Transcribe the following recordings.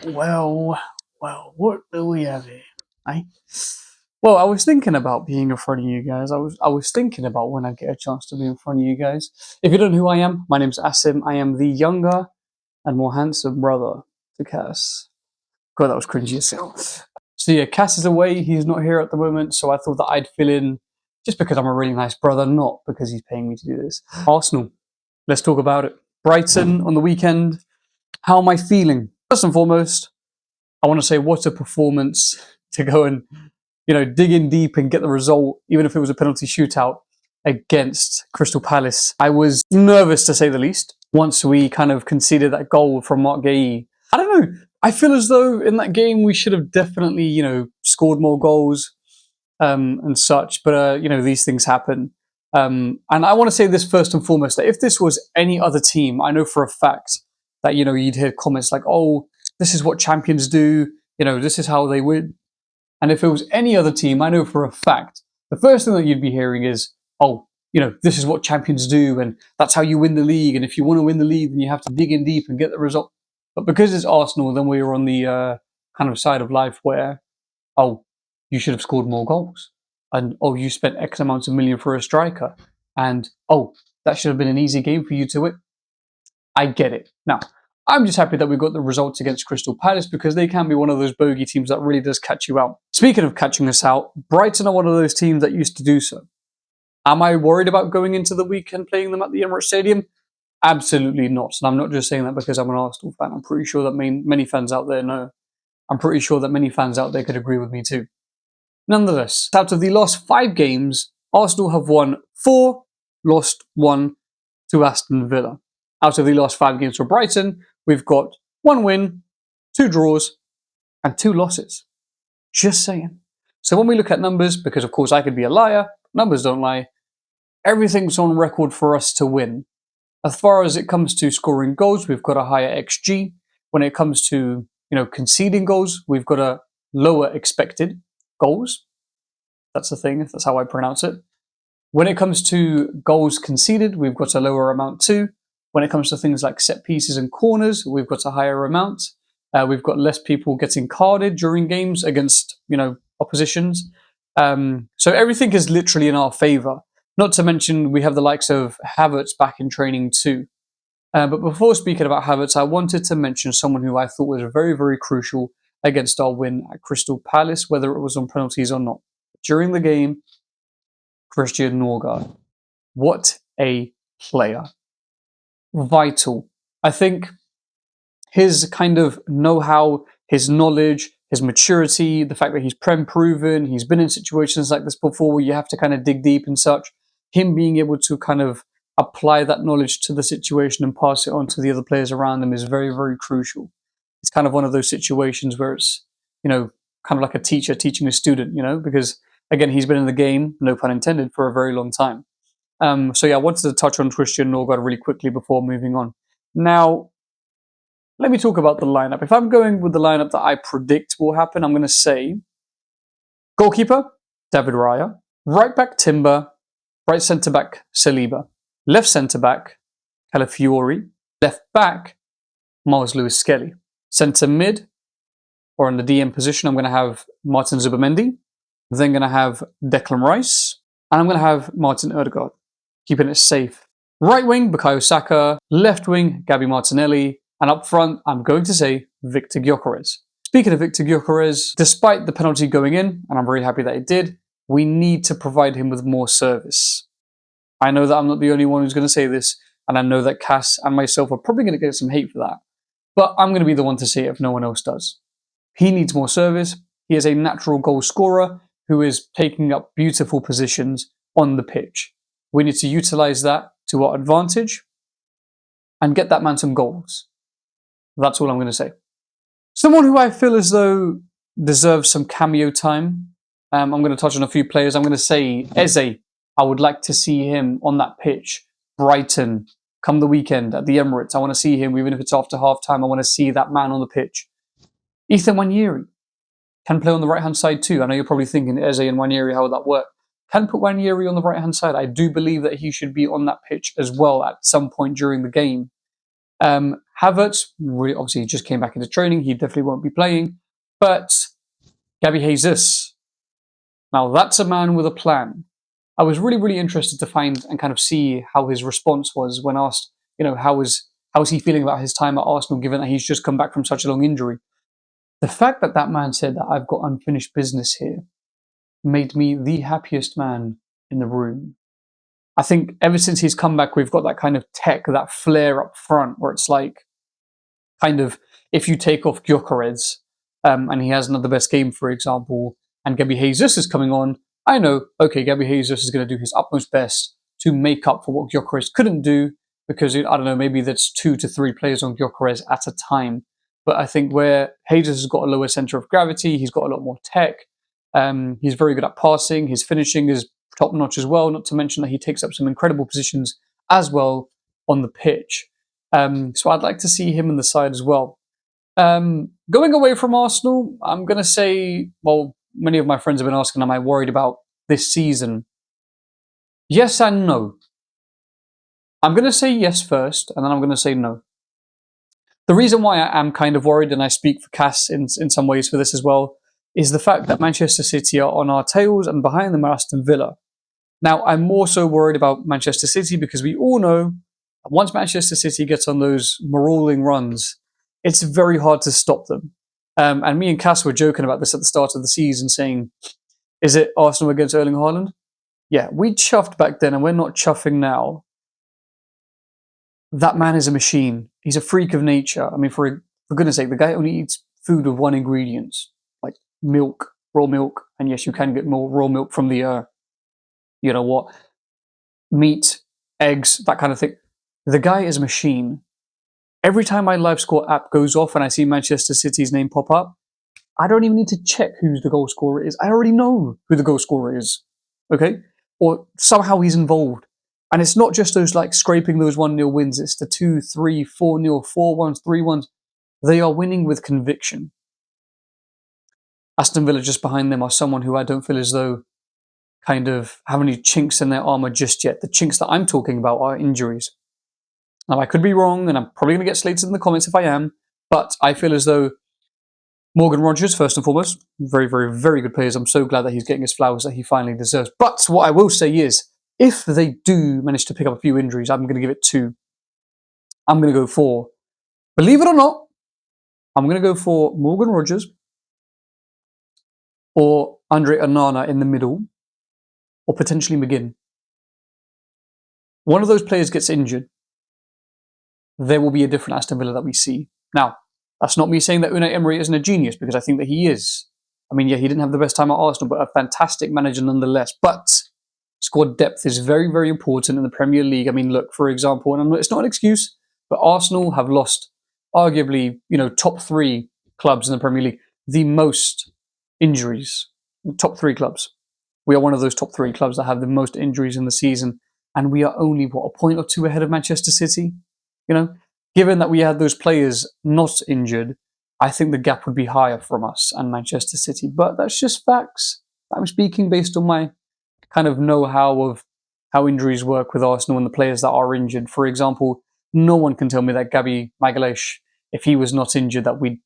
Well, what do we have here? Eh? Well, I was thinking about being in front of you guys. I was thinking about when I get a chance to be in front of you guys. If you don't know who I am, my name's Asim. I am the younger and more handsome brother to Cass. God, that was cringy as hell. So yeah, Cass is away. He's not here at the moment, so I thought that I'd fill in just because I'm a really nice brother, not because he's paying me to do this. Arsenal. Let's talk about it. Brighton on the weekend. How am I feeling? First and foremost, I want to say what a performance to go and dig in deep and get the result, even if it was a penalty shootout against Crystal Palace. I was nervous to say the least once we kind of conceded that goal from Mark Guéhi. I don't know. I feel as though in that game we should have definitely, scored more goals and such. But these things happen. And I want to say this first and foremost, that if this was any other team, I know for a fact that, you'd hear comments like, oh, this is what champions do, this is how they win. And if it was any other team, I know for a fact, the first thing that you'd be hearing is, oh, this is what champions do, and that's how you win the league. And if you want to win the league, then you have to dig in deep and get the result. But because it's Arsenal, then we were on the kind of side of life where, oh, you should have scored more goals. And, oh, you spent X amounts of million for a striker. And, oh, that should have been an easy game for you to win. I get it. Now, I'm just happy that we got the results against Crystal Palace because they can be one of those bogey teams that really does catch you out. Speaking of catching us out, Brighton are one of those teams that used to do so. Am I worried about going into the weekend playing them at the Emirates Stadium? Absolutely not. And I'm not just saying that because I'm an Arsenal fan. I'm pretty sure that many fans out there know. I'm pretty sure that many fans out there could agree with me too. Nonetheless, out of the last 5 games, Arsenal have won 4, lost 1 to Aston Villa. Out of the last 5 games for Brighton, we've got 1 win, 2 draws, and 2 losses. Just saying. So when we look at numbers, because of course I could be a liar, numbers don't lie, everything's on record for us to win. As far as it comes to scoring goals, we've got a higher XG. When it comes to, conceding goals, we've got a lower expected goals. That's the thing, that's how I pronounce it. When it comes to goals conceded, we've got a lower amount too. When it comes to things like set pieces and corners, we've got a higher amount. We've got less people getting carded during games against, oppositions. So everything is literally in our favour. Not to mention we have the likes of Havertz back in training too. But before speaking about Havertz, I wanted to mention someone who I thought was very, very crucial against our win at Crystal Palace, whether it was on penalties or not. During the game, Christian Norgard. What a player. Vital. I think his kind of know-how, his knowledge, his maturity, the fact that he's prem-proven, he's been in situations like this before where you have to kind of dig deep and such, him being able to kind of apply that knowledge to the situation and pass it on to the other players around him is very, very crucial. It's kind of one of those situations where it's, kind of like a teacher teaching a student, because, again, he's been in the game, no pun intended, for a very long time. So yeah, I wanted to touch on Christian Norgard really quickly before moving on. Now, let me talk about the lineup. If I'm going with the lineup that I predict will happen, I'm going to say goalkeeper, David Raya, right back, Timber, right centre-back, Saliba, left centre-back, Calafiori, left back, Miles Lewis-Skelly, centre mid, or in the DM position, I'm going to have Martin Zubimendi, then going to have Declan Rice, and I'm going to have Martin Odegaard, keeping it safe. Right wing, Bukayo Saka, left wing, Gabby Martinelli, and up front, I'm going to say Victor Gyökeres. Speaking of Victor Gyökeres, despite the penalty going in, and I'm very happy that it did, we need to provide him with more service. I know that I'm not the only one who's going to say this, and I know that Cass and myself are probably going to get some hate for that, but I'm going to be the one to say it if no one else does. He needs more service. He is a natural goal scorer who is taking up beautiful positions on the pitch. We need to utilize that to our advantage and get that man some goals. That's all I'm going to say. Someone who I feel as though deserves some cameo time. I'm going to touch on a few players. I'm going to say Eze. I would like to see him on that pitch. Brighton, come the weekend at the Emirates. I want to see him, even if it's after half time. I want to see that man on the pitch. Ethan Nwaneri can play on the right-hand side too. I know you're probably thinking, Eze and Nwaneri, how would that work? Can put Nwaneri on the right-hand side. I do believe that he should be on that pitch as well at some point during the game. Havertz, obviously, just came back into training. He definitely won't be playing. But Gabby Jesus, now that's a man with a plan. I was really, really interested to find and kind of see how his response was when asked, how was he feeling about his time at Arsenal, given that he's just come back from such a long injury. The fact that that man said that I've got unfinished business here made me the happiest man in the room. I think ever since he's come back, we've got that kind of tech, that flair up front, where it's like, kind of, if you take off Gyökeres, and he has another best game, for example, and Gabby Jesus is coming on, I know, okay, Gabby Jesus is going to do his utmost best to make up for what Gyökeres couldn't do, because, I don't know, maybe that's 2 to 3 players on Gyökeres at a time. But I think where Jesus has got a lower center of gravity, he's got a lot more tech. He's very good at passing. His finishing is top notch as well, not to mention that he takes up some incredible positions as well on the pitch. So I'd like to see him in the side as well. Going away from Arsenal, I'm going to say, well, many of my friends have been asking, am I worried about this season? Yes and no. I'm going to say yes first, and then I'm going to say no. The reason why I am kind of worried, and I speak for Cass in some ways for this as well, is the fact that Manchester City are on our tails and behind them are Aston Villa. Now, I'm more so worried about Manchester City because we all know that once Manchester City gets on those marauding runs, it's very hard to stop them. And me and Cass were joking about this at the start of the season, saying, is it Arsenal against Erling Haaland? Yeah, we chuffed back then and we're not chuffing now. That man is a machine. He's a freak of nature. I mean, for goodness sake, the guy only eats food with one ingredient, like milk, raw milk. And yes, you can get more raw milk from the, meat, eggs, that kind of thing. The guy is a machine. Every time my live score app goes off and I see Manchester City's name pop up, I don't even need to check who the goal scorer is. I already know who the goal scorer is. Okay? Or somehow he's involved. And it's not just those like scraping those 1-0 wins, it's the 2, 3, 4-0, 4-1s, 3-1s. They are winning with conviction. Aston Villa just behind them are someone who I don't feel as though kind of have any chinks in their armour just yet. The chinks that I'm talking about are injuries. Now, I could be wrong, and I'm probably going to get slated in the comments if I am, but I feel as though Morgan Rogers, first and foremost, very, very, very good players. I'm so glad that he's getting his flowers that he finally deserves. But what I will say is, if they do manage to pick up a few injuries, I'm going to give it 2. I'm going to go for, believe it or not, I'm going to go for Morgan Rogers or Andre Onana in the middle, or potentially McGinn. One of those players gets injured, there will be a different Aston Villa that we see. Now, that's not me saying that Unai Emery isn't a genius, because I think that he is. I mean, yeah, he didn't have the best time at Arsenal, but a fantastic manager nonetheless. But squad depth is very, very important in the Premier League. I mean, look, for example, and it's not an excuse, but Arsenal have lost arguably, top 3 clubs in the Premier League, the most injuries. Top 3 clubs. We are one of those top 3 clubs that have the most injuries in the season, and we are only, a point or 2 ahead of Manchester City? Given that we had those players not injured, I think the gap would be higher from us and Manchester City. But that's just facts. I'm speaking based on my kind of know-how of how injuries work with Arsenal and the players that are injured. For example, no one can tell me that Gabby Magalhaes, if he was not injured, that we'd,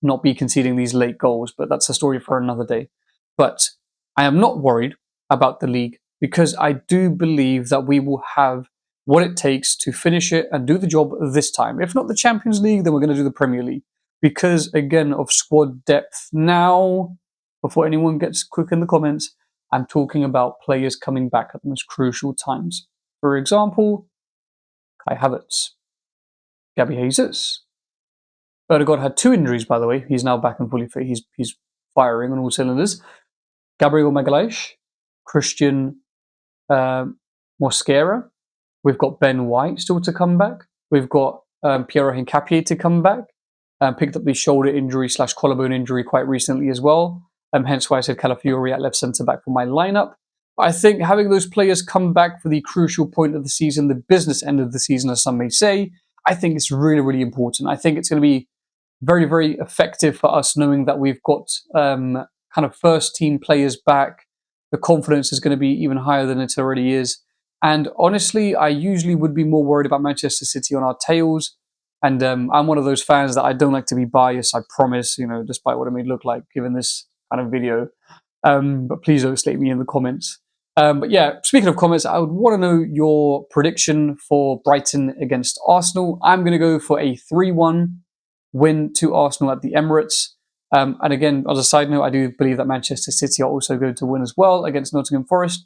not be conceding these late goals. But that's a story for another day. But I am not worried about the league, because I do believe that we will have what it takes to finish it and do the job this time. If not the Champions League, then we're going to do the Premier League. Because, again, of squad depth. Now, before anyone gets quick in the comments, I'm talking about players coming back at the most crucial times. For example, Kai Havertz, Gabby Jesus. Odegaard had 2 injuries, by the way. He's now back and fully fit. He's firing on all cylinders. Gabriel Magalhaes, Christian Mosquera. We've got Ben White still to come back. We've got Piero Hincapié to come back. Picked up the shoulder injury / collarbone injury quite recently as well. Hence why I said Calafiori at left centre back for my lineup. I think having those players come back for the crucial point of the season, the business end of the season, as some may say, I think it's really, really important. I think it's going to be very, very effective for us knowing that we've got kind of first team players back. The confidence is going to be even higher than it already is. And honestly, I usually would be more worried about Manchester City on our tails. And I'm one of those fans that I don't like to be biased, I promise, despite what it may look like given this kind of video. But please don't slate me in the comments. But yeah, speaking of comments, I would want to know your prediction for Brighton against Arsenal. I'm going to go for a 3-1 win to Arsenal at the Emirates. And again, as a side note, I do believe that Manchester City are also going to win as well against Nottingham Forest.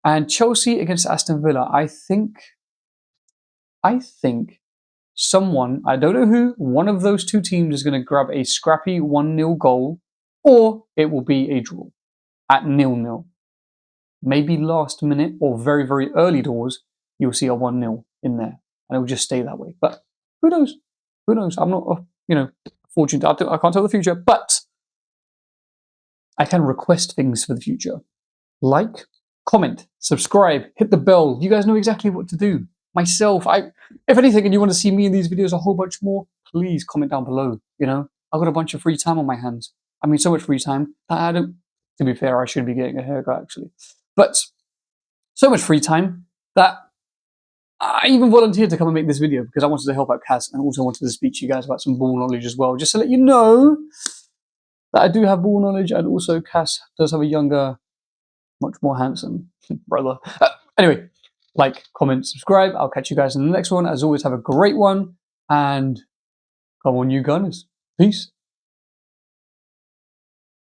And Chelsea against Aston Villa. I think someone, I don't know who, one of those two teams is going to grab a scrappy 1-0 goal, or it will be a draw at 0-0. Maybe last minute or very, very early doors, you'll see a 1-0 in there, and it will just stay that way. But who knows? Who knows? I'm not, fortunate. I can't tell the future, but I can request things for the future. Like, comment, subscribe, hit the bell. You guys know exactly what to do. Myself, if anything, and you want to see me in these videos a whole bunch more, please comment down below. I've got a bunch of free time on my hands. I mean, so much free time that I don't. To be fair, I should be getting a haircut actually, but so much free time that I even volunteered to come and make this video because I wanted to help out Cass and also wanted to speak to you guys about some ball knowledge as well, just to let you know that I do have ball knowledge, and also Cass does have a younger, much more handsome brother. Anyway, like, comment, subscribe. I'll catch you guys in the next one. As always, have a great one, and come on, you Gunners. Peace.